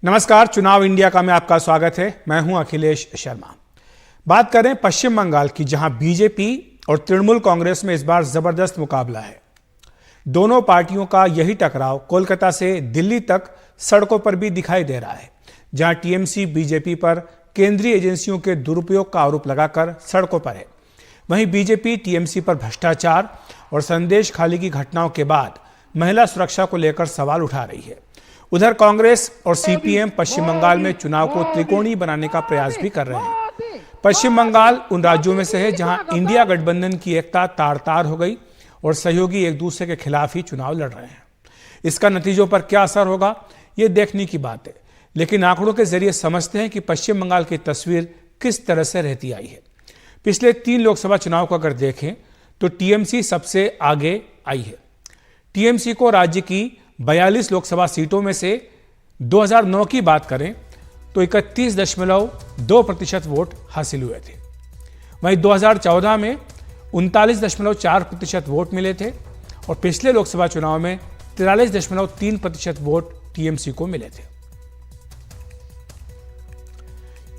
नमस्कार, चुनाव इंडिया का में आपका स्वागत है। मैं हूं अखिलेश शर्मा। बात करें पश्चिम बंगाल की, जहां बीजेपी और तृणमूल कांग्रेस में इस बार जबरदस्त मुकाबला है। दोनों पार्टियों का यही टकराव कोलकाता से दिल्ली तक सड़कों पर भी दिखाई दे रहा है, जहां टीएमसी बीजेपी पर केंद्रीय एजेंसियों के दुरुपयोग का आरोप लगाकर सड़कों पर है। वहीं बीजेपी टीएमसी पर भ्रष्टाचार और संदेश खाली की घटनाओं के बाद महिला सुरक्षा को लेकर सवाल उठा रही है। उधर कांग्रेस और सीपीएम पश्चिम बंगाल में चुनाव को त्रिकोणीय बनाने का प्रयास भी कर रहे हैं। पश्चिम बंगाल उन राज्यों में से है जहां इंडिया गठबंधन की एकता तार तार हो गई और सहयोगी एक दूसरे के खिलाफ ही चुनाव लड़ रहे हैं। इसका नतीजों पर क्या असर होगा, ये देखने की बात है, लेकिन आंकड़ों के जरिए समझते हैं कि पश्चिम बंगाल की तस्वीर किस तरह से रहती आई है। पिछले 3 लोकसभा चुनाव को अगर देखें तो टीएमसी सबसे आगे आई है। टीएमसी को राज्य की 42 लोकसभा सीटों में से 2009 की बात करें तो 31.2% वोट हासिल हुए थे। वहीं 2014 में 39.4% वोट मिले थे और पिछले लोकसभा चुनाव में 43.3% वोट टीएमसी को मिले थे।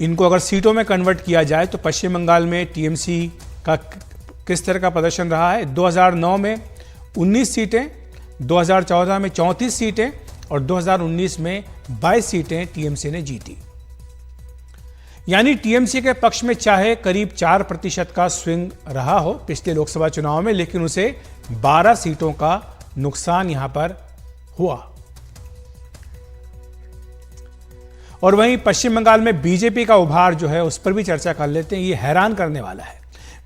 इनको अगर सीटों में कन्वर्ट किया जाए तो पश्चिम बंगाल में टीएमसी का किस तरह का प्रदर्शन रहा है। 2009 में 19 सीटें, 2014 में 34 सीटें और 2019 में 22 सीटें टीएमसी ने जीती। यानी टीएमसी के पक्ष में चाहे करीब 4% का स्विंग रहा हो पिछले लोकसभा चुनाव में, लेकिन उसे 12 सीटों का नुकसान यहां पर हुआ। और वहीं पश्चिम बंगाल में बीजेपी का उभार जो है उस पर भी चर्चा कर लेते हैं। ये हैरान करने वाला है।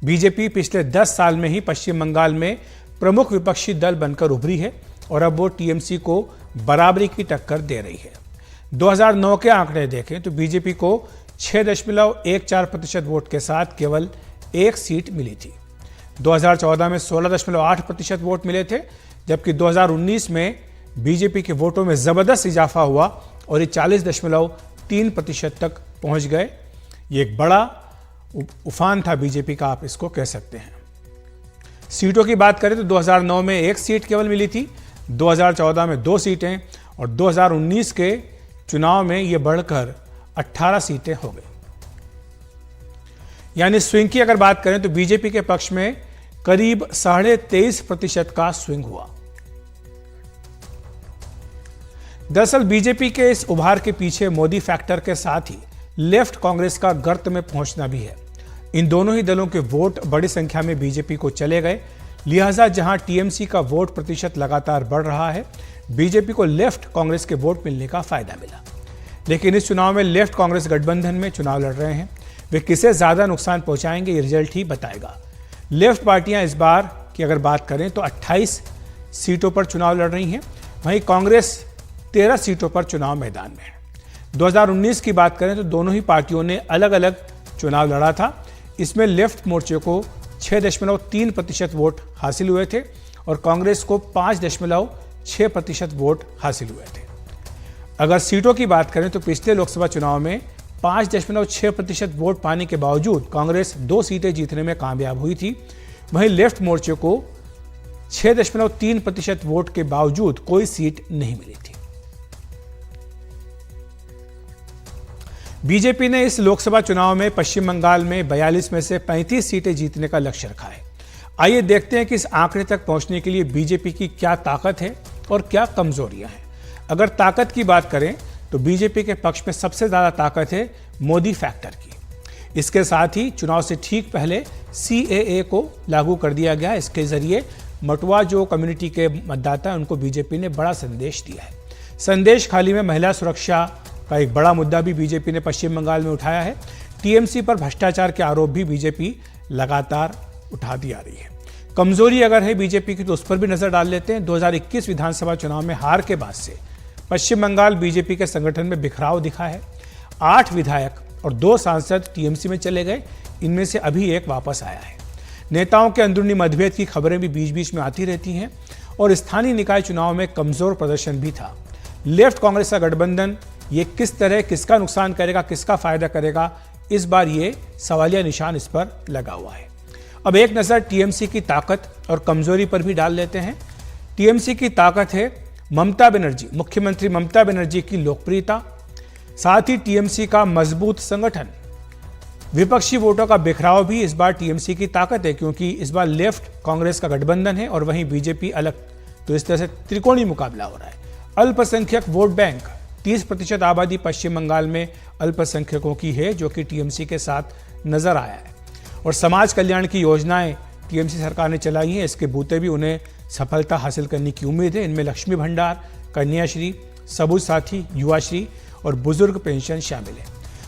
बीजेपी पिछले 10 साल में ही पश्चिम बंगाल में प्रमुख विपक्षी दल बनकर उभरी है और अब वो टीएमसी को बराबरी की टक्कर दे रही है। 2009 के आंकड़े देखें तो बीजेपी को 6.14% वोट के साथ केवल 1 सीट मिली थी। 2014 में 16.8% वोट मिले थे, जबकि 2019 में बीजेपी के वोटों में जबरदस्त इजाफा हुआ और ये 40.3% तक पहुंच गए। ये एक बड़ा उफान था बीजेपी का, आप इसको कह सकते हैं। सीटों की बात करें तो 2009 में 1 सीट केवल मिली थी, 2014 में 2 सीटें और 2019 के चुनाव में यह बढ़कर 18 सीटें हो गई। यानी स्विंग की अगर बात करें तो बीजेपी के पक्ष में करीब 23.5% का स्विंग हुआ। दरअसल बीजेपी के इस उभार के पीछे मोदी फैक्टर के साथ ही लेफ्ट कांग्रेस का गर्त में पहुंचना भी है। इन दोनों ही दलों के वोट बड़ी संख्या में बीजेपी को चले गए, लिहाजा जहां टीएमसी का वोट प्रतिशत लगातार बढ़ रहा है, बीजेपी को लेफ्ट कांग्रेस के वोट मिलने का फायदा मिला। लेकिन इस चुनाव में लेफ्ट कांग्रेस गठबंधन में चुनाव लड़ रहे हैं, वे किसे ज्यादा नुकसान पहुंचाएंगे ये रिजल्ट ही बताएगा। लेफ्ट पार्टियां इस बार की अगर बात करें तो 28 सीटों पर चुनाव लड़ रही हैं, वहीं कांग्रेस 13 सीटों पर चुनाव मैदान में है। 2019 की बात करें तो दोनों ही पार्टियों ने अलग अलग चुनाव लड़ा था। इसमें लेफ्ट मोर्चे को 6.3% वोट हासिल हुए थे और कांग्रेस को 5.6% वोट हासिल हुए थे। अगर सीटों की बात करें तो पिछले लोकसभा चुनाव में 5.6% वोट पाने के बावजूद कांग्रेस 2 सीटें जीतने में कामयाब हुई थी। वहीं लेफ्ट मोर्चे को 6.3% वोट के बावजूद कोई सीट नहीं मिली थी। बीजेपी ने इस लोकसभा चुनाव में पश्चिम बंगाल में 42 में से 35 सीटें जीतने का लक्ष्य रखा है। आइए देखते हैं कि इस आंकड़े तक पहुंचने के लिए बीजेपी की क्या ताकत है और क्या कमजोरियां हैं। अगर ताकत की बात करें तो बीजेपी के पक्ष में सबसे ज्यादा ताकत है मोदी फैक्टर की। इसके साथ ही चुनाव से ठीक पहले सीएए को लागू कर दिया गया। इसके जरिए मटुआ जो कम्युनिटी के मतदाता उनको बीजेपी ने बड़ा संदेश दिया है। संदेश खाली में महिला सुरक्षा का एक बड़ा मुद्दा भी बीजेपी ने पश्चिम बंगाल में उठाया है। टीएमसी पर भ्रष्टाचार के आरोप भी बीजेपी लगातार उठाती आ रही है। कमजोरी अगर है बीजेपी की तो उस पर भी नजर डाल लेते हैं। 2021 विधानसभा चुनाव में हार के बाद से पश्चिम बंगाल बीजेपी के संगठन में बिखराव दिखा है। 8 विधायक और 2 सांसद टीएमसी में चले गए, इनमें से अभी एक वापस आया है। नेताओं के अंदरूनी मतभेद की खबरें भी बीच बीच में आती रहती हैं और स्थानीय निकाय चुनाव में कमजोर प्रदर्शन भी था। लेफ्ट कांग्रेस का गठबंधन ये किस तरह किसका नुकसान करेगा, किसका फायदा करेगा, इस बार ये सवालिया निशान इस पर लगा हुआ है। अब एक नजर टीएमसी की ताकत और कमजोरी पर भी डाल लेते हैं। टीएमसी की ताकत है ममता बनर्जी, मुख्यमंत्री ममता बनर्जी की लोकप्रियता। साथ ही टीएमसी का मजबूत संगठन। विपक्षी वोटों का बिखराव भी इस बार टीएमसी की ताकत है, क्योंकि इस बार लेफ्ट कांग्रेस का गठबंधन है और वहीं बीजेपी अलग। तो इस तरह से त्रिकोणीय मुकाबला हो रहा है। अल्पसंख्यक वोट बैंक 30% आबादी पश्चिम बंगाल में अल्पसंख्यकों की है, जो कि टीएमसी के साथ नजर आया है। और समाज कल्याण की योजनाएं टीएमसी सरकार ने चलाई हैं, इसके बूते भी उन्हें सफलता हासिल करने की उम्मीद है। इनमें लक्ष्मी भंडार, कन्याश्री, सबुज साथी, युवाश्री और बुजुर्ग पेंशन शामिल है।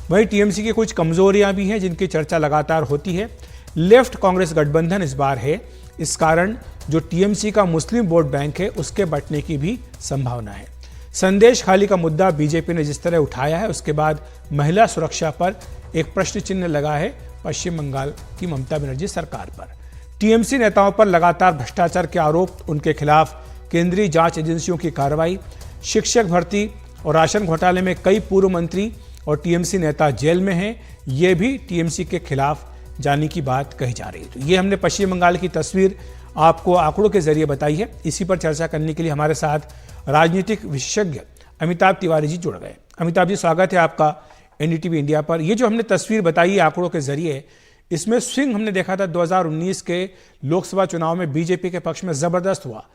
वहीं टीएमसी की कुछ कमजोरियां भी हैं, जिनकी चर्चा लगातार होती है। लेफ्ट कांग्रेस गठबंधन इस बार है, इस कारण जो टीएमसी का मुस्लिम वोट बैंक है उसके बंटने की भी संभावना है। संदेश खाली का मुद्दा बीजेपी ने जिस तरह उठाया है, उसके बाद महिला सुरक्षा पर एक प्रश्न चिन्ह लगा है पश्चिम बंगाल की ममता बनर्जी सरकार पर। टीएमसी नेताओं पर लगातार भ्रष्टाचार के आरोप, उनके खिलाफ केंद्रीय जांच एजेंसियों की कार्रवाई, शिक्षक भर्ती और राशन घोटाले में कई पूर्व मंत्री और टीएमसी नेता जेल में हैं, ये भी टीएमसी के खिलाफ जाने की बात कही जा रही है। तो ये हमने पश्चिम बंगाल की तस्वीर आपको आंकड़ों के जरिए बताई है। इसी पर चर्चा करने के लिए हमारे साथ राजनीतिक विशेषज्ञ अमिताभ तिवारी जी जुड़ गए। अमिताभ जी, स्वागत है आपका एनडीटीवी इंडिया पर। ये जो हमने तस्वीर बताई है आंकड़ों के जरिए, इसमें स्विंग हमने देखा था 2019 के लोकसभा चुनाव में बीजेपी के पक्ष में जबरदस्त हुआ।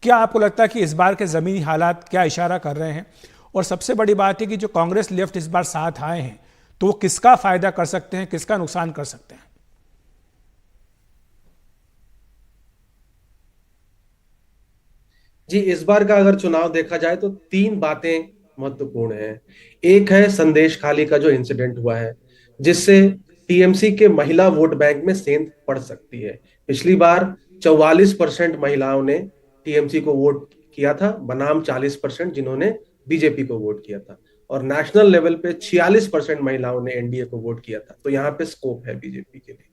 क्या आपको लगता है कि इस बार के जमीनी हालात क्या इशारा कर रहे हैं? और सबसे बड़ी बात है कि जो कांग्रेस लेफ्ट इस बार साथ आए हैं, तो वो किसका फायदा कर सकते हैं, किसका नुकसान कर सकते हैं? जी, इस बार का अगर चुनाव देखा जाए तो तीन बातें महत्वपूर्ण हैं। एक है संदेश खाली का जो इंसिडेंट हुआ है, जिससे टीएमसी के महिला वोट बैंक में सेंध पड़ सकती है। पिछली बार 44% महिलाओं ने टीएमसी को वोट किया था, बनाम 40% जिन्होंने बीजेपी को वोट किया था। और नेशनल लेवल पे 46% महिलाओं ने एनडीए को वोट किया था। तो यहाँ पे स्कोप है बीजेपी के लिए।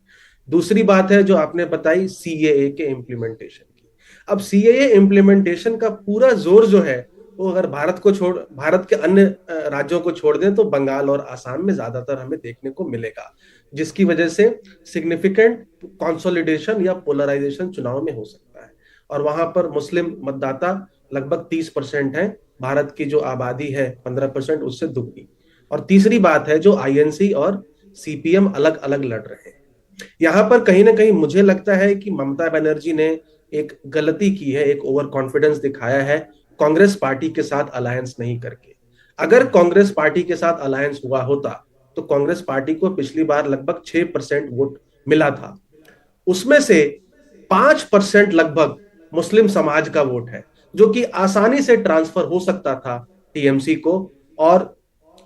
दूसरी बात है जो आपने बताई, सीएए के इम्प्लीमेंटेशन की। अब सीएए इम्प्लीमेंटेशन का पूरा जोर जो है वो अगर भारत के अन्य राज्यों को छोड़ दें तो बंगाल और आसाम में ज्यादातर हमें देखने को मिलेगा, जिसकी वजह से सिग्निफिकेंट कंसोलिडेशन या पोलराइजेशन चुनाव में हो सकता है। और वहां पर मुस्लिम मतदाता लगभग 30% है, भारत की जो आबादी है 15% उससे दुगनी। और तीसरी बात है जो आईएनसी और सीपीएम अलग अलग लड़ रहे हैं। यहाँ पर कहीं ना कहीं मुझे लगता है कि ममता बनर्जी ने एक गलती की है, एक ओवर कॉन्फिडेंस दिखाया है कांग्रेस पार्टी के साथ अलायंस नहीं करके। अगर कांग्रेस पार्टी के साथ अलायंस हुआ होता तो कांग्रेस पार्टी को पिछली बार लगभग 6% वोट मिला था, उसमें से 5% लगभग मुस्लिम समाज का वोट है, जो कि आसानी से ट्रांसफर हो सकता था टीएमसी को। और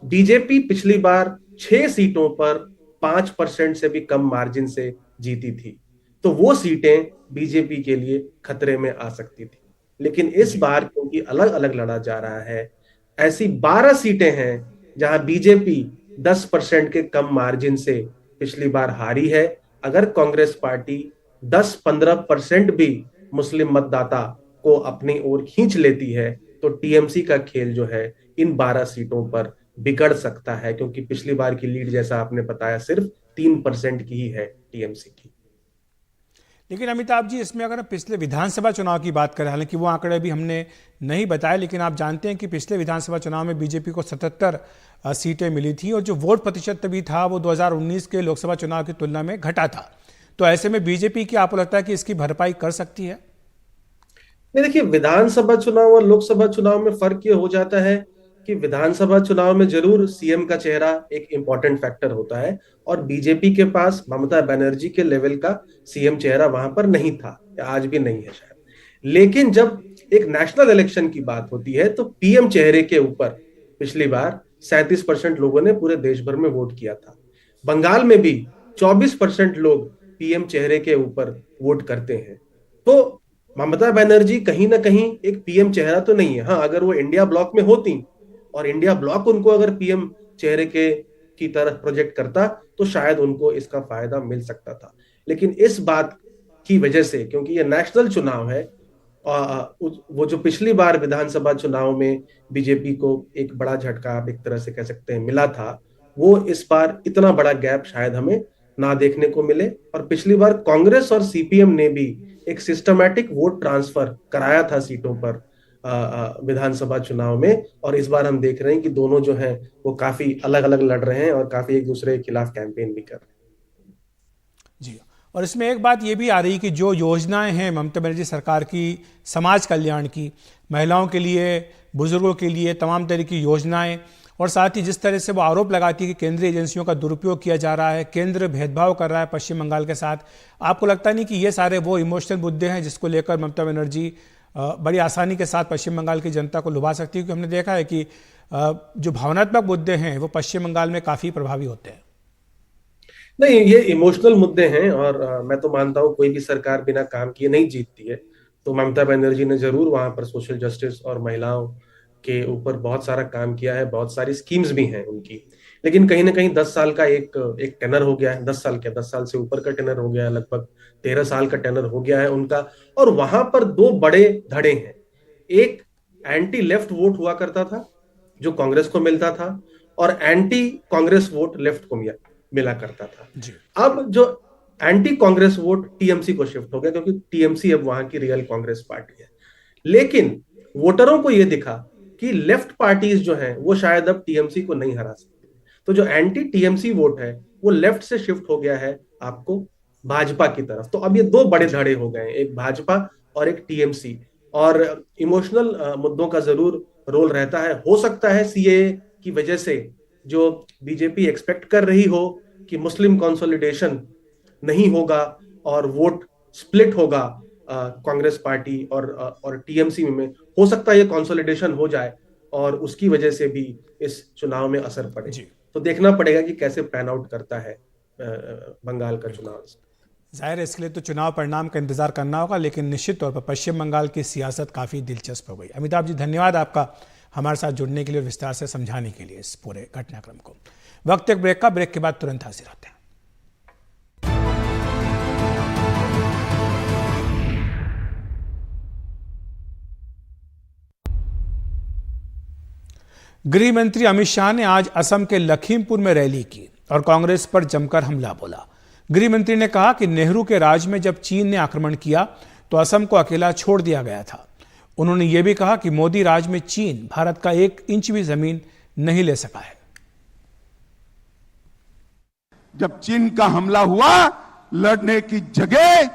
बीजेपी पिछली बार 6 सीटों पर 5% से भी कम मार्जिन से जीती थी, तो वो सीटें बीजेपी के लिए खतरे में आ सकती थी। लेकिन इस बार क्योंकि अलग अलग लड़ा जा रहा है, ऐसी 12 सीटें हैं जहां बीजेपी 10% के कम मार्जिन से पिछली बार हारी है। अगर कांग्रेस पार्टी 10-15% भी मुस्लिम मतदाता को अपनी ओर खींच लेती है तो टीएमसी का खेल जो है इन 12 सीटों पर बिगड़ सकता है, क्योंकि पिछली बार की लीड जैसा आपने बताया सिर्फ 3% की ही है टीएमसी की। लेकिन अमिताभ जी, इसमें अगर हम पिछले विधानसभा चुनाव की बात करें, हालांकि वो आंकड़े अभी हमने नहीं बताए, लेकिन आप जानते हैं कि पिछले विधानसभा चुनाव में बीजेपी को 77 सीटें मिली थी और जो वोट प्रतिशत भी था वो 2019 के लोकसभा चुनाव की तुलना में घटा था। तो ऐसे में बीजेपी की आपको लगता है कि इसकी भरपाई कर सकती है? नहीं, देखिए, विधानसभा चुनाव और लोकसभा चुनाव में फर्क ये हो जाता है कि विधानसभा चुनाव में जरूर सीएम का चेहरा एक इंपॉर्टेंट फैक्टर होता है, और बीजेपी के पास ममता बनर्जी के लेवल का सीएम चेहरा वहां पर नहीं था, या आज भी नहीं है शायद। लेकिन जब एक नेशनल इलेक्शन की बात होती है तो पीएम चेहरे के ऊपर पिछली बार 37% लोगों ने पूरे देश भर में वोट किया था। बंगाल में भी 24% लोग पीएम चेहरे के ऊपर वोट करते हैं। तो ममता बनर्जी कहीं ना कहीं एक पीएम चेहरा तो नहीं है। हाँ, अगर वो इंडिया ब्लॉक में होती और इंडिया ब्लॉक उनको अगर पीएम चेहरे के की तरह प्रोजेक्ट करता तो शायद उनको इसका फायदा मिल सकता था। लेकिन इस बात की वजह से, क्योंकि ये नेशनल चुनाव है, वो जो पिछली बार विधानसभा चुनाव में बीजेपी को एक बड़ा झटका आप एक तरह से कह सकते हैं मिला था, वो इस बार इतना बड़ा गैप शायद हमें ना देखने को मिले। और पिछली बार कांग्रेस और सीपीएम ने भी एक सिस्टमैटिक वोट ट्रांसफर कराया था सीटों पर, विधानसभा चुनाव में, और इस बार हम देख रहे हैं कि दोनों जो हैं वो काफी अलग अलग लड़ रहे हैं और काफी एक दूसरे के खिलाफ कैंपेन भी कर रहे हैं। जी, और इसमें एक बात ये भी आ रही कि जो योजनाएं हैं ममता बनर्जी सरकार की समाज कल्याण की, महिलाओं के लिए, बुजुर्गों के लिए तमाम तरह की योजनाएं, और साथ ही जिस तरह से वो आरोप लगाती है कि केंद्रीय एजेंसियों का दुरुपयोग किया जा रहा है, केंद्र भेदभाव कर रहा है पश्चिम बंगाल के साथ, आपको लगता नहीं कि ये सारे वो इमोशनल मुद्दे हैं जिसको लेकर ममता बनर्जी बड़ी आसानी के साथ पश्चिम बंगाल की जनता को लुभा सकती है? क्योंकि हमने देखा है कि जो भावनात्मक मुद्दे हैं वो पश्चिम बंगाल में काफ़ी प्रभावी होते हैं। नहीं, ये इमोशनल मुद्दे हैं, और मैं तो मानता हूं कोई भी सरकार बिना काम किए नहीं जीतती है। तो ममता बनर्जी ने जरूर वहां पर सोशल जस्टिस और महिलाओं के ऊपर बहुत सारा काम किया है, बहुत सारी स्कीम्स भी हैं उनकी। लेकिन कहीं ना कहीं 10 साल का एक टेनर हो गया है, 10 साल से ऊपर का टेनर हो गया है, लगभग 13 साल का टेनर हो गया है उनका। और वहां पर दो बड़े धड़े हैं। एक, एंटी लेफ्ट वोट हुआ करता था जो कांग्रेस को मिलता था, और एंटी कांग्रेस वोट लेफ्ट को मिला करता था। अब जो एंटी कांग्रेस वोट टीएमसी को शिफ्ट हो गया, क्योंकि टीएमसी अब वहां की रियल कांग्रेस पार्टी है। लेकिन वोटरों को यह दिखा कि लेफ्ट पार्टीज जो हैं वो शायद अब टीएमसी को नहीं हरा सकती, तो जो एंटी टीएमसी वोट है वो लेफ्ट से शिफ्ट हो गया है आपको भाजपा की तरफ। तो अब ये दो बड़े धड़े हो गए हैं, एक भाजपा और एक टीएमसी। और इमोशनल मुद्दों का जरूर रोल रहता है। हो सकता है सीएए की वजह से जो बीजेपी एक्सपेक्ट कर रही हो कि मुस्लिम कंसोलिडेशन नहीं होगा और वोट स्प्लिट होगा कांग्रेस पार्टी और टीएमसी में, हो सकता है ये कंसोलिडेशन हो जाए और उसकी वजह से भी इस चुनाव में असर पड़े। तो देखना पड़ेगा कि कैसे पैन आउट करता है बंगाल का चुनाव। जाहिर है इसके लिए तो चुनाव परिणाम का इंतजार करना होगा, लेकिन निश्चित तौर पर पश्चिम बंगाल की सियासत काफ़ी दिलचस्प हो गई। अमिताभ जी, धन्यवाद आपका हमारे साथ जुड़ने के लिए और विस्तार से समझाने के लिए इस पूरे घटनाक्रम को। वक्त एक ब्रेक का, ब्रेक के बाद तुरंत हाजिर होते हैं। गृह मंत्री अमित शाह ने आज असम के लखीमपुर में रैली की और कांग्रेस पर जमकर हमला बोला। गृह मंत्री ने कहा कि नेहरू के राज में जब चीन ने आक्रमण किया तो असम को अकेला छोड़ दिया गया था। उन्होंने यह भी कहा कि मोदी राज में चीन भारत का 1 इंच भी जमीन नहीं ले सका है। जब चीन का हमला हुआ, लड़ने की जगह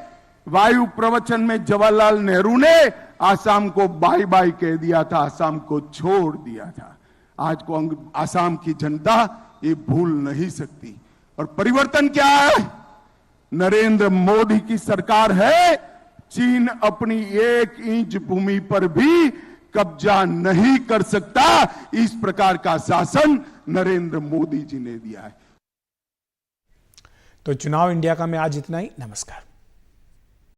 वायु प्रवचन में जवाहरलाल नेहरू ने आसाम को बाय बाय कह दिया था, आसाम को छोड़ दिया था। आज को आसाम की जनता ये भूल नहीं सकती। और परिवर्तन क्या है? नरेंद्र मोदी की सरकार है। चीन अपनी 1 इंच भूमि पर भी कब्जा नहीं कर सकता। इस प्रकार का शासन नरेंद्र मोदी जी ने दिया है। तो चुनाव इंडिया का में आज इतना ही। नमस्कार।